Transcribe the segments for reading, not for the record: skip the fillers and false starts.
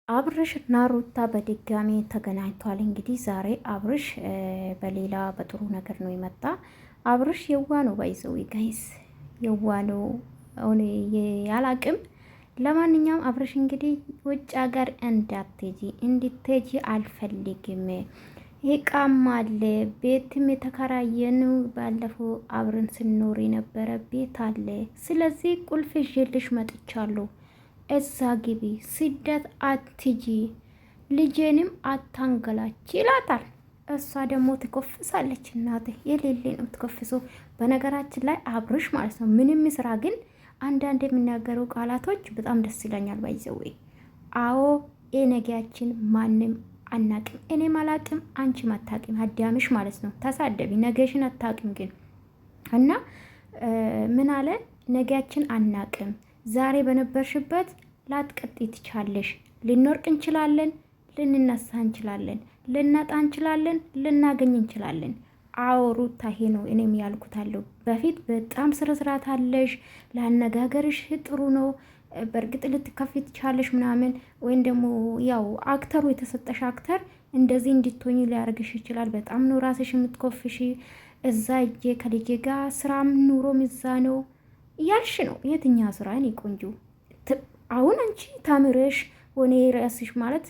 አብርሽ እና ሩታ በድጋሚ ተገናኝቷል። እንግዲህ ዛሬ አብርሽ በሌላ በጥሩ ነገር ነው የመጣ። አብርሽ የዋ ነው ባይዘው ጋይስ የዋ ነው ያላቅም። ለማንኛውም አብርሽ እንግዲህ ውጭ ሀገር እንዳትሄጂ እንድትሄጂ አልፈልግም። ይቃም አለ ቤትም የተከራየን ባለፈው አብረን ስንኖር የነበረ ቤት አለ። ስለዚህ ቁልፍ ይዤልሽ መጥቻለሁ። እዛ ግቢ፣ ስደት አትጂ፣ ልጄንም አታንገላች ይላታል። እሷ ደግሞ ትኮፍሳለች። እናቴ የሌሌ ነው ትኮፍሰው። በነገራችን ላይ አብርሽ ማለት ነው ምንም ስራ ግን አንዳንድ የሚናገሩ ቃላቶች በጣም ደስ ይለኛል። ባይዘዌ አዎ የነገያችን ማንም አናቅም። እኔም አላቅም፣ አንቺም አታቅም። አዳምሽ ማለት ነው ተሳደቢ፣ ነገሽን አታቅም ግን እና ምን አለ ነገያችን አናቅም። ዛሬ በነበርሽበት ላትቀጥይ ትቻለሽ። ልንወርቅ እንችላለን፣ ልንነሳ እንችላለን፣ ልናጣ እንችላለን፣ ልናገኝ እንችላለን። አዎ ሩታ ይሄ ነው እኔም ያልኩታለሁ። በፊት በጣም ስርዓት አለሽ፣ ለአነጋገርሽ ጥሩ ነው። በእርግጥ ልትከፊ ትቻለሽ ምናምን፣ ወይም ደግሞ ያው አክተሩ የተሰጠሽ አክተር እንደዚህ እንድትሆኝ ሊያደርግሽ ይችላል። በጣም ነው ራስሽ የምትኮፍሽ። እዛ እጄ ከልጄ ጋር ስራም ኑሮም እዛ ነው እያልሽ ነው። የትኛ ስራ እኔ ቆንጆ? አሁን አንቺ ታምረሽ ሆኔ ራስሽ ማለት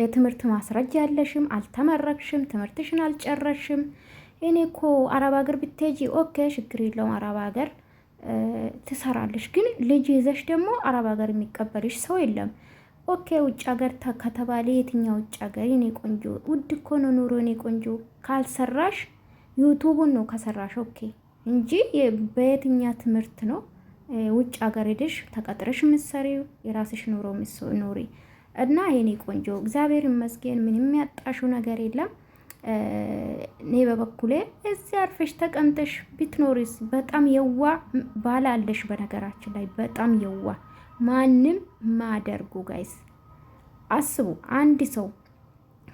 የትምህርት ማስረጃ ያለሽም አልተመረቅሽም፣ ትምህርትሽን አልጨረሽም። እኔ እኮ አረብ ሀገር ብትሄጂ ኦኬ ችግር የለውም አረብ ሀገር ትሰራለሽ። ግን ልጅ ይዘሽ ደግሞ አረብ ሀገር የሚቀበልሽ ሰው የለም። ኦኬ ውጭ ሀገር ከተባለ የትኛው ውጭ ሀገር? እኔ ቆንጆ ውድ እኮ ነው ኑሮ። እኔ ቆንጆ ካልሰራሽ ዩቱቡን ነው ከሰራሽ ኦኬ እንጂ በየትኛ ትምህርት ነው ውጭ ሀገር ሄደሽ ተቀጥረሽ ምሰሪው? የራስሽ ኑሮ ኑሪ እና የኔ ቆንጆ እግዚአብሔር ይመስገን ምንም ያጣሽው ነገር የለም። እኔ በበኩሌ እዚህ አርፈሽ ተቀምጠሽ ብትኖሪስ? በጣም የዋ ባላለሽ በነገራችን ላይ በጣም የዋ ማንም ማደርጉ ጋይስ አስቡ። አንድ ሰው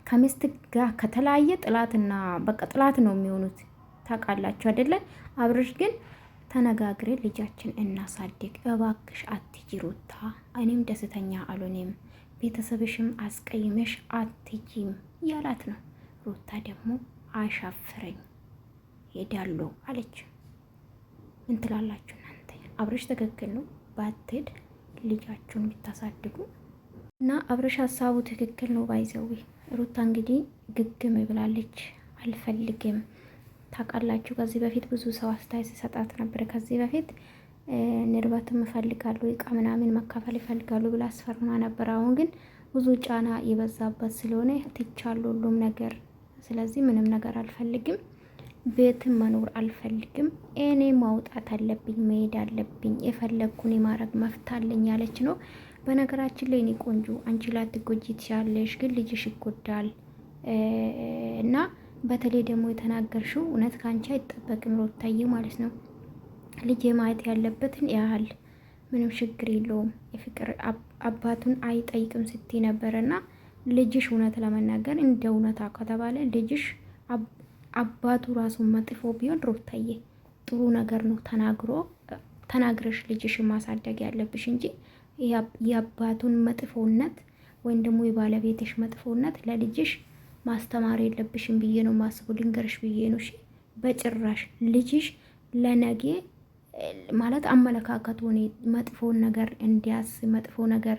ከሚስት ጋር ከተለያየ ጥላትና በቃ ጥላት ነው የሚሆኑት። ታውቃላችሁ አይደለ? አብርሽ ግን ተነጋግሬ ልጃችን እናሳድግ እባክሽ አትጂ ሩታ፣ እኔም ደስተኛ አልሆንም፣ ቤተሰብሽም አስቀይመሽ አትጂም ያላት ነው። ሩታ ደግሞ አሻፍረኝ ሄዳለሁ አለች። ምን ትላላችሁ እናንተ? አብርሽ ትክክል ነው። ባትሄድ ልጃችሁን ብታሳድጉ እና አብርሽ ሀሳቡ ትክክል ነው። ባይዘዊ ሩታ እንግዲህ ግግም ብላለች። አልፈልግም ታውቃላችሁ። ከዚህ በፊት ብዙ ሰው አስተያየት ሲሰጣት ነበር። ከዚህ በፊት ንርበትም እፈልጋለሁ እቃ ምናምን መካፈል ይፈልጋሉ ብላ አስፈርማ ነበር። አሁን ግን ብዙ ጫና የበዛበት ስለሆነ ትቻለሁ ሁሉም ነገር። ስለዚህ ምንም ነገር አልፈልግም፣ ቤትም መኖር አልፈልግም። እኔ ማውጣት አለብኝ፣ መሄድ አለብኝ፣ የፈለግኩን የማድረግ መፍት አለኝ ያለች ነው። በነገራችን ላይ እኔ ቆንጆ አንቺ ላትጎጂ ትችያለሽ፣ ግን ልጅሽ ይጎዳል እና በተለይ ደግሞ የተናገርሽው እውነት ካንቺ አይጠበቅም ሩታዬ ማለት ነው። ልጅ ማየት ያለበትን ያህል ምንም ችግር የለውም። የፍቅር አባቱን አይጠይቅም ስትይ ነበረና ልጅሽ እውነት ለመናገር እንደ እውነታ ከተባለ ልጅሽ አባቱ ራሱን መጥፎ ቢሆን ሩታዬ ጥሩ ነገር ነው ተናግረሽ ልጅሽን ማሳደግ ያለብሽ እንጂ የአባቱን መጥፎነት ወይም ደግሞ የባለቤትሽ መጥፎነት ለልጅሽ ማስተማር የለብሽም ብዬ ነው ማስቡ። ልንገርሽ ብዬ ነው። እሺ በጭራሽ ልጅሽ ለነገ ማለት አመለካከቱ መጥፎን ነገር እንዲያስ መጥፎ ነገር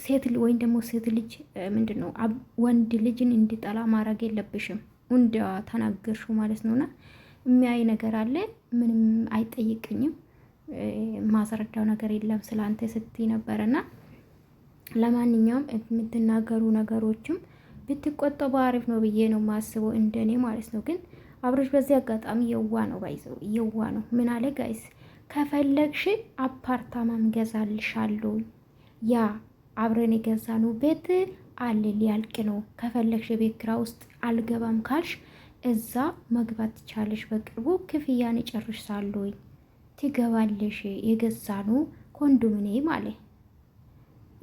ሴት ወይም ደግሞ ሴት ልጅ ምንድነው ወንድ ልጅን እንዲጠላ ማድረግ የለብሽም እንደ ተናገርሽው ማለት ነውና የሚያይ ነገር አለ። ምንም አይጠይቅኝም ማስረዳው ነገር የለም ስላንተ ስትይ ነበርና ለማንኛውም የምትናገሩ ነገሮችም ብትቆጠቡ አሪፍ ነው ብዬ ነው ማስበው እንደኔ ማለት ነው። ግን አብርሽ በዚህ አጋጣሚ የዋ ነው ባይዘው የዋ ነው። ምን አለ ጋይስ? ከፈለግሽ አፓርታማም ገዛልሻለሁ፣ ያ አብረን የገዛነው ቤት አለ ሊያልቅ ነው። ከፈለግሽ ቤት ኪራይ ውስጥ አልገባም ካልሽ እዛ መግባት ትቻለሽ፣ በቅርቡ ክፍያን እጨርሳለሁ፣ ትገባለሽ። የገዛነው ኮንዶሚኒየም አለ።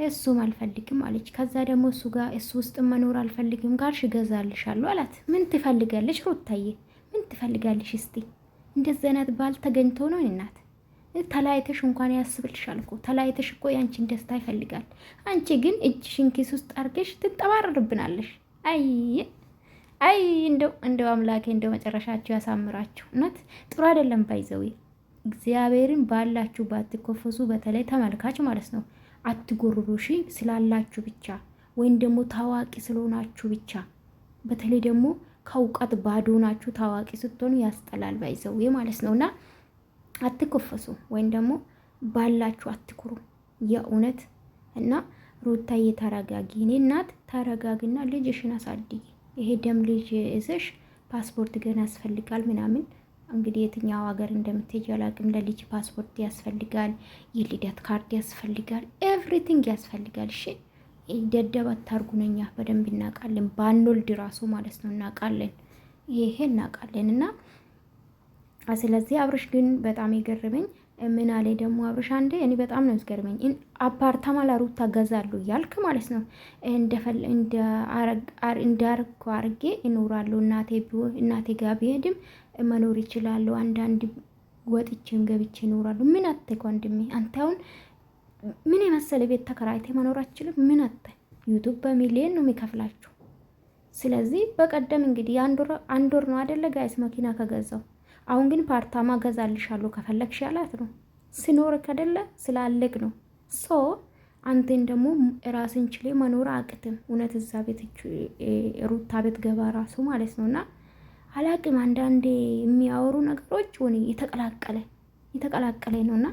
እሱም አልፈልግም አለች። ከዛ ደግሞ እሱ ጋር እሱ ውስጥ መኖር አልፈልግም ጋርሽ እገዛልሻለሁ አላት። ምን ትፈልጋለሽ ሩታዬ? ምን ትፈልጋለሽ? እስቲ እንደዚህ አይነት ባል ተገኝቶ ነው እናት ተለያይተሽ እንኳን ያስብልሻል እኮ ተለያይተሽ እኮ ያንቺን ደስታ ይፈልጋል። አንቺ ግን እጅሽን ኪስ ውስጥ አድርገሽ ትጠባረርብናለሽ። አይ እንደው አምላኬ እንደው መጨረሻችሁ ያሳምራችሁ። እውነት ጥሩ አይደለም ባይዘዊ እግዚአብሔርን ባላችሁ ባትኮፈሱ፣ በተለይ ተመልካች ማለት ነው። አትጎርሩ እሺ፣ ስላላችሁ ብቻ ወይም ደግሞ ታዋቂ ስለሆናችሁ ብቻ። በተለይ ደግሞ ከእውቀት ባዶ ናችሁ ታዋቂ ስትሆኑ ያስጠላል ባይዘዊ ማለት ነውና አትኮፈሱ ወይም ደግሞ ባላችሁ አትኩሩ የእውነት። እና ሩታዬ ተረጋጊ፣ እኔ እናት ተረጋግና ልጅሽን አሳድጊ። ይሄ ደም ልጅ እዘሽ ፓስፖርት ገና ያስፈልጋል ምናምን እንግዲህ የትኛው ሀገር እንደምትሄጂ አላውቅም። ለልጅ ፓስፖርት ያስፈልጋል፣ የልደት ካርድ ያስፈልጋል፣ ኤቭሪቲንግ ያስፈልጋል። እሺ ደደብ አታርጉን፣ እኛ በደንብ እናውቃለን። ባንወልድ ራሱ ማለት ነው እናውቃለን፣ ይሄ እናውቃለን። እና ስለዚህ አብርሽ ግን በጣም የገረመኝ ምን አለ ደግሞ አብርሽ አንዴ እኔ በጣም ነው ያስገርመኝ። አፓርታማ ለሩታ ገዛሉ ያልክ ማለት ነው እንዳርኩ አርጌ እኖራለሁ እናቴ ጋር ብሄድም መኖር ይችላሉ። አንዳንድ ወጥቼም ገብቼ እኖራለሁ። ምን አትክ ወንድሜ፣ አንተ አሁን ምን የመሰለ ቤት ተከራይቴ መኖር አትችልም? ምን አተ ዩቱብ በሚሊዮን ነው የሚከፍላችሁ። ስለዚህ በቀደም እንግዲህ አንድ ወር ነው አይደለ ጋይስ መኪና ከገዛው። አሁን ግን ፓርታማ ገዛልሻለሁ ከፈለግሽ ያላት ነው። ሲኖር ከደለ ስላለቅ ነው። ሶ አንተን ደግሞ ራስን ችሌ መኖር አቅትም እውነት እዛ ቤት ሩታ ቤት ገባ ራሱ ማለት ነውና አላቅም። አንዳንዴ የሚያወሩ ነገሮች ሆነ የተቀላቀለ ነውና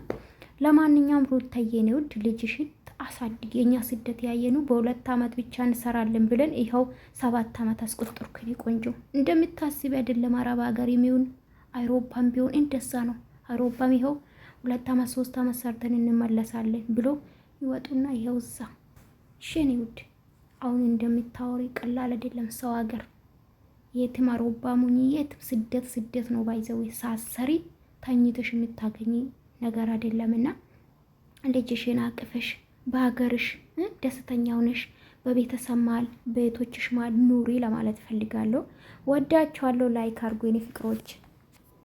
ለማንኛውም ሩታዬ ነው ውድ ልጅሽን አሳድጊ። የኛ ስደት ያየኑ በ2 አመት ብቻ እንሰራለን ብለን ይኸው 7 አመት አስቆጥርኩኝ። ቆንጆ እንደምታስቢ አይደለም። አረብ ሀገር የሚሆን አውሮፓም ቢሆን እንደዛ ነው። አውሮፓም ይኸው 2 አመት 3 አመት ሰርተን እንመለሳለን ብሎ ይወጡና ይኸው እዛ ሸኔ ውድ አሁን እንደምታወሪ ቀላል አይደለም። ሰው ሀገር የትም አውሮፓ ሙኝ የትም ስደት ነው። ባይዘው ሳሰሪ ተኝተሽ የምታገኝ ነገር አይደለምና ልጅሽን አቅፈሽ በሀገርሽ ደስተኛ ሆነሽ በቤተሰብ መሀል በቤቶችሽ መሀል ኑሪ ለማለት ፈልጋለሁ። ወዳችኋለሁ። ላይክ አድርጉ የኔ ፍቅሮች።